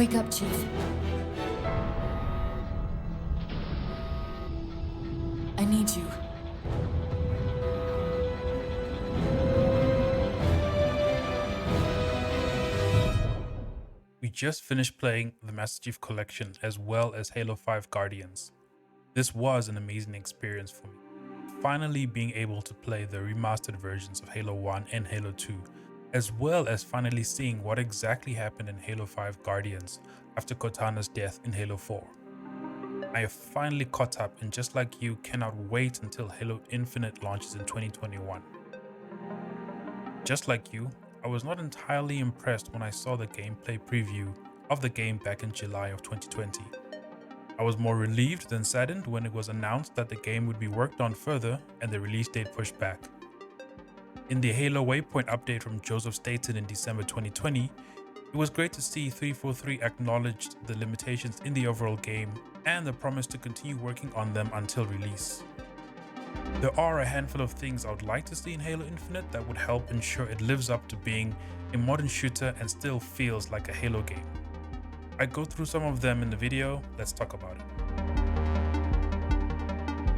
Wake up, Chief. I need you. We just finished playing the Master Chief Collection as well as Halo 5 Guardians. This was an amazing experience for me. Finally being able to play the remastered versions of Halo 1 and Halo 2, as well as finally seeing what exactly happened in Halo 5 Guardians after Cortana's death in Halo 4. I have finally caught up and just like you cannot wait until Halo Infinite launches in 2021. Just like you, I was not entirely impressed when I saw the gameplay preview of the game back in July of 2020. I was more relieved than saddened when it was announced that the game would be worked on further and the release date pushed back. In the Halo Waypoint update from Joseph Staten in December 2020, it was great to see 343 acknowledged the limitations in the overall game and the promise to continue working on them until release. There are a handful of things I would like to see in Halo Infinite that would help ensure it lives up to being a modern shooter and still feels like a Halo game. I go through some of them in the video, let's talk about it.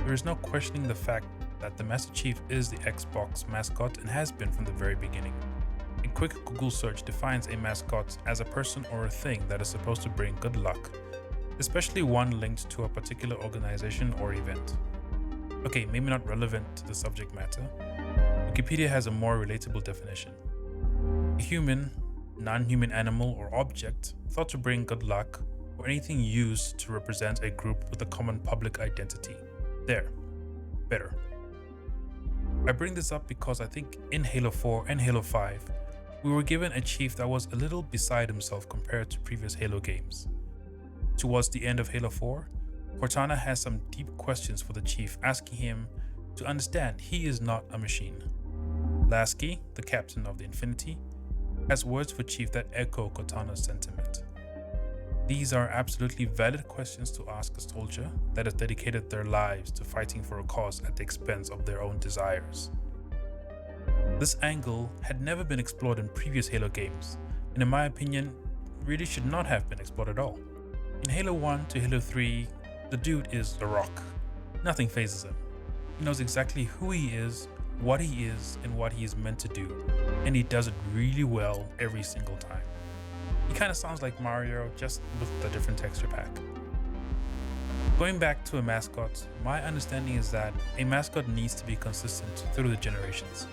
There is no questioning the fact that the Master Chief is the Xbox mascot and has been from the very beginning. A quick Google search defines a mascot as a person or a thing that is supposed to bring good luck, especially one linked to a particular organization or event. Okay, maybe not relevant to the subject matter. Wikipedia has a more relatable definition. A human, non-human animal or object thought to bring good luck, or anything used to represent a group with a common public identity. There. Better. I bring this up because I think in Halo 4 and Halo 5, we were given a chief that was a little beside himself compared to previous Halo games. Towards the end of Halo 4, Cortana has some deep questions for the chief, asking him to understand he is not a machine. Lasky, the captain of the Infinity, has words for Chief that echo Cortana's sentiment. These are absolutely valid questions to ask a soldier that has dedicated their lives to fighting for a cause at the expense of their own desires. This angle had never been explored in previous Halo games, and in my opinion, really should not have been explored at all. In Halo 1 to Halo 3, the dude is a rock. Nothing phases him. He knows exactly who he is, what he is, and what he is meant to do, and he does it really well every single time. He kind of sounds like Mario, just with a different texture pack. Going back to a mascot, my understanding is that a mascot needs to be consistent through the generations,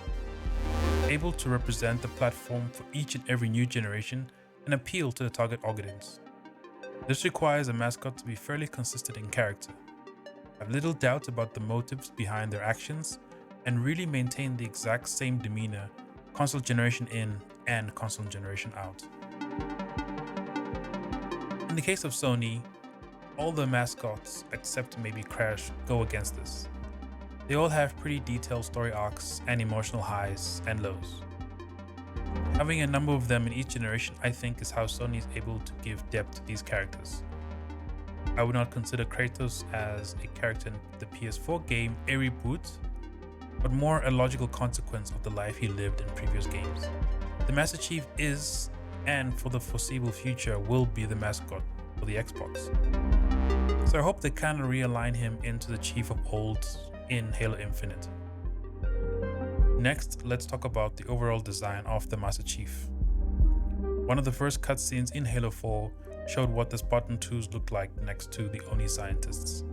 able to represent the platform for each and every new generation and appeal to the target audience. This requires a mascot to be fairly consistent in character, have little doubt about the motives behind their actions, and really maintain the exact same demeanor console generation in and console generation out. In the case of Sony, all the mascots except maybe Crash go against this. They all have pretty detailed story arcs and emotional highs and lows. Having a number of them in each generation I think is how Sony is able to give depth to these characters. I would not consider Kratos as a character in the PS4 game a reboot, but more a logical consequence of the life he lived in previous games. The Master Chief is, and for the foreseeable future will be, the mascot for the Xbox. So I hope they kind of realign him into the Chief of old in Halo Infinite. Next, let's talk about the overall design of the Master Chief. One of the first cutscenes in Halo 4 showed what the Spartan 2s looked like next to the Oni scientists.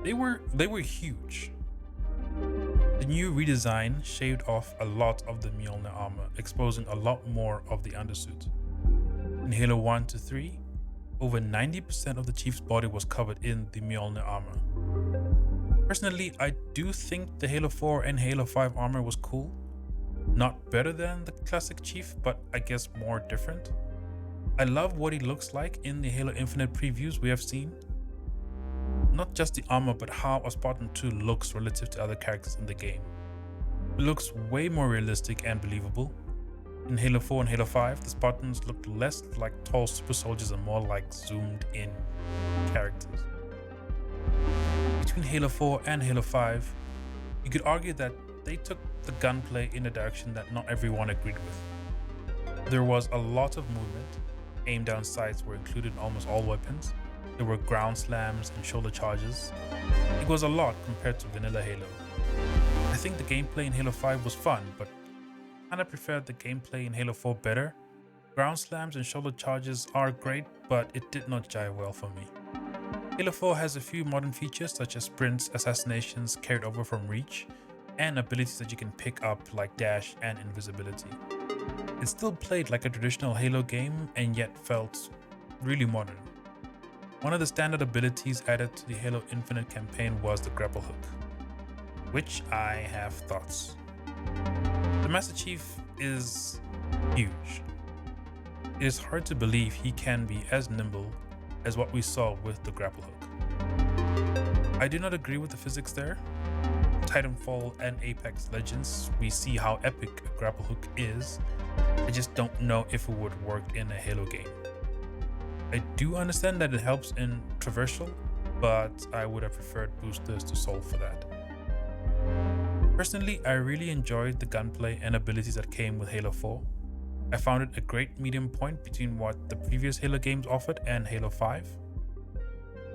They were huge. The new redesign shaved off a lot of the Mjolnir armor, exposing a lot more of the undersuit. In Halo 1 to 3, over 90% of the Chief's body was covered in the Mjolnir armor. Personally, I do think the Halo 4 and Halo 5 armor was cool. Not better than the classic Chief, but I guess more different. I love what he looks like in the Halo Infinite previews we have seen. Not just the armor, but how a Spartan 2 looks relative to other characters in the game. It looks way more realistic and believable. In Halo 4 and Halo 5, the Spartans looked less like tall super soldiers and more like zoomed in characters. Between Halo 4 and Halo 5, you could argue that they took the gunplay in a direction that not everyone agreed with. There was a lot of movement, aim down sights were included in almost all weapons. There were ground slams and shoulder charges. It was a lot compared to vanilla Halo. I think the gameplay in Halo 5 was fun, but I kinda preferred the gameplay in Halo 4 better. Ground slams and shoulder charges are great, but it did not jive well for me. Halo 4 has a few modern features such as sprints, assassinations carried over from Reach, and abilities that you can pick up like dash and invisibility. It still played like a traditional Halo game and yet felt really modern. One of the standard abilities added to the Halo Infinite campaign was the grapple hook, which I have thoughts. The Master Chief is huge. It is hard to believe he can be as nimble as what we saw with the grapple hook. I do not agree with the physics there. Titanfall and Apex Legends, we see how epic a grapple hook is. I just don't know if it would work in a Halo game. I do understand that it helps in traversal, but I would have preferred boosters to solve for that. Personally, I really enjoyed the gunplay and abilities that came with Halo 4. I found it a great medium point between what the previous Halo games offered and Halo 5.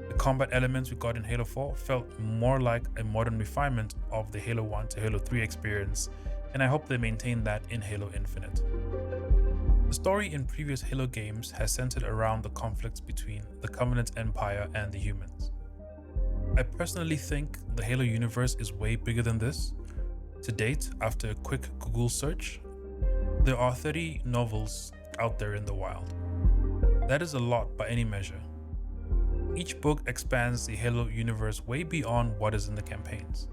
The combat elements we got in Halo 4 felt more like a modern refinement of the Halo 1 to Halo 3 experience, and I hope they maintain that in Halo Infinite. The story in previous Halo games has centered around the conflicts between the Covenant Empire and the humans. I personally think the Halo universe is way bigger than this. To date, after a quick Google search, there are 30 novels out there in the wild. That is a lot by any measure. Each book expands the Halo universe way beyond what is in the campaigns.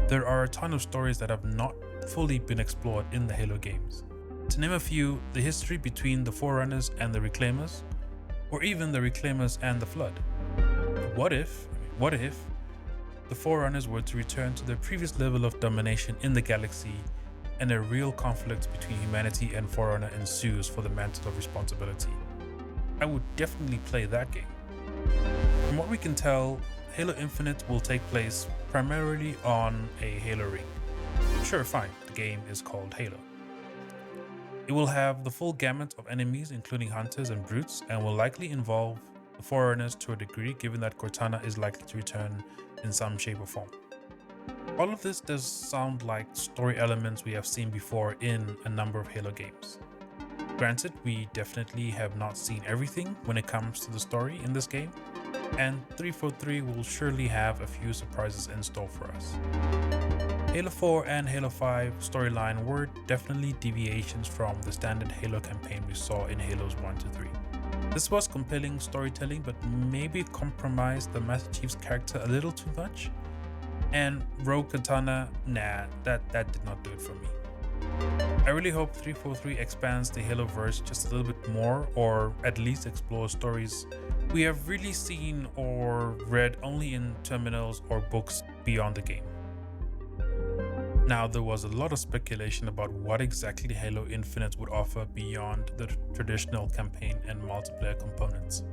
There are a ton of stories that have not fully been explored in the Halo games. To name a few, the history between the Forerunners and the Reclaimers, or even the Reclaimers and the Flood. What if the Forerunners were to return to their previous level of domination in the galaxy and a real conflict between humanity and Forerunner ensues for the mantle of responsibility? I would definitely play that game. From what we can tell, Halo Infinite will take place primarily on a Halo ring. Sure, fine, the game is called Halo. It will have the full gamut of enemies, including hunters and brutes, and will likely involve the Forerunners to a degree, given that Cortana is likely to return in some shape or form. All of this does sound like story elements we have seen before in a number of Halo games. Granted, we definitely have not seen everything when it comes to the story in this game, and 343 will surely have a few surprises in store for us. Halo 4 and Halo 5 storyline were definitely deviations from the standard Halo campaign we saw in Halos 1 to 3. This was compelling storytelling, but maybe compromised the Master Chief's character a little too much. And Rogue Katana, that did not do it for me. I really hope 343 expands the Halo verse just a little bit more, or at least explores stories we have really seen or read only in terminals or books beyond the game. Now, there was a lot of speculation about what exactly Halo Infinite would offer beyond the traditional campaign and multiplayer components.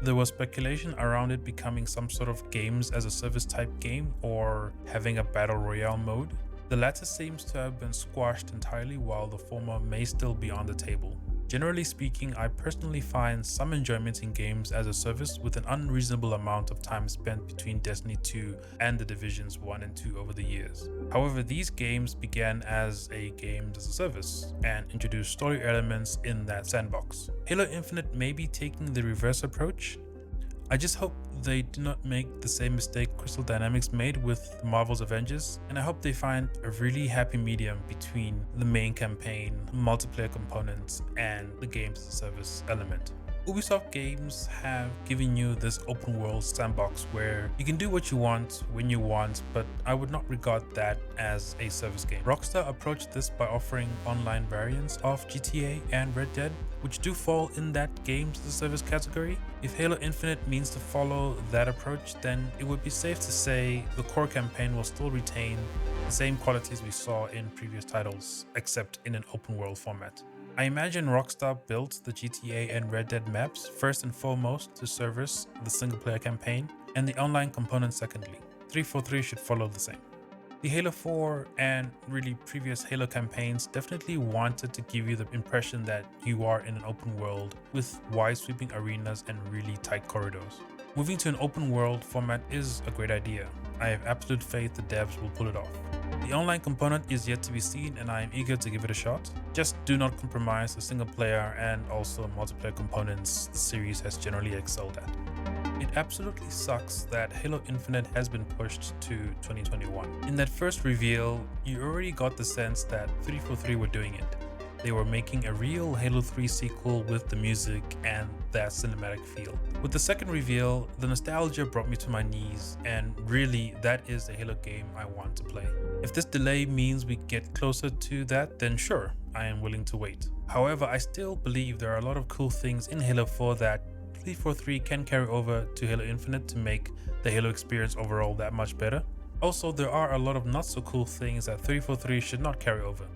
There was speculation around it becoming some sort of games as a service type game or having a battle royale mode. The latter seems to have been squashed entirely, while the former may still be on the table. Generally speaking, I personally find some enjoyment in games as a service, with an unreasonable amount of time spent between Destiny 2 and the Divisions 1 and 2 over the years. However, these games began as a games as a service and introduced story elements in that sandbox. Halo Infinite may be taking the reverse approach. I just hope they do not make the same mistake Crystal Dynamics made with Marvel's Avengers, and I hope they find a really happy medium between the main campaign, multiplayer components, and the games as a service element. Ubisoft games have given you this open world sandbox where you can do what you want when you want, but I would not regard that as a service game. Rockstar approached this by offering online variants of GTA and Red Dead, which do fall in that games as a service category. If Halo Infinite means to follow that approach, then it would be safe to say the core campaign will still retain the same qualities we saw in previous titles, except in an open world format. I imagine Rockstar built the GTA and Red Dead maps first and foremost to service the single player campaign, and the online component secondly. 343 should follow the same. The Halo 4 and really previous Halo campaigns definitely wanted to give you the impression that you are in an open world with wide sweeping arenas and really tight corridors. Moving to an open world format is a great idea. I have absolute faith the devs will pull it off. The online component is yet to be seen and I am eager to give it a shot. Just do not compromise the single player and also multiplayer components the series has generally excelled at. It absolutely sucks that Halo Infinite has been pushed to 2021. In that first reveal, you already got the sense that 343 were doing it. They were making a real Halo 3 sequel with the music and that cinematic feel. With the second reveal, the nostalgia brought me to my knees, and really that is a Halo game I want to play. If this delay means we get closer to that, then sure, I am willing to wait. However, I still believe there are a lot of cool things in Halo 4 that 343 can carry over to Halo Infinite to make the Halo experience overall that much better. Also, there are a lot of not so cool things that 343 should not carry over.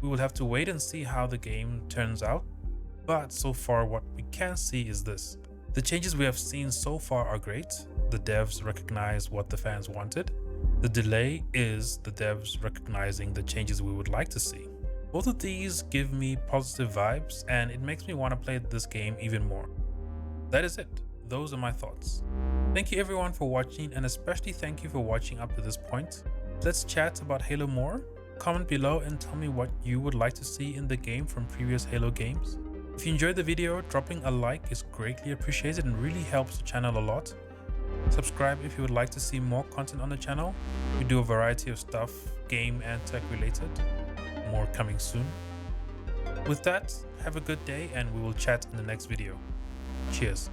We will have to wait and see how the game turns out, but so far what we can see is this. The changes we have seen so far are great. The devs recognize what the fans wanted. The delay is the devs recognizing the changes we would like to see. Both of these give me positive vibes and it makes me want to play this game even more. That is it. Those are my thoughts. Thank you everyone for watching, and especially thank you for watching up to this point. Let's chat about Halo more. Comment below and tell me what you would like to see in the game from previous Halo games. If you enjoyed the video, dropping a like is greatly appreciated and really helps the channel a lot. Subscribe if you would like to see more content on the channel. We do a variety of stuff, game and tech related. More coming soon. With that, have a good day and we will chat in the next video. Cheers.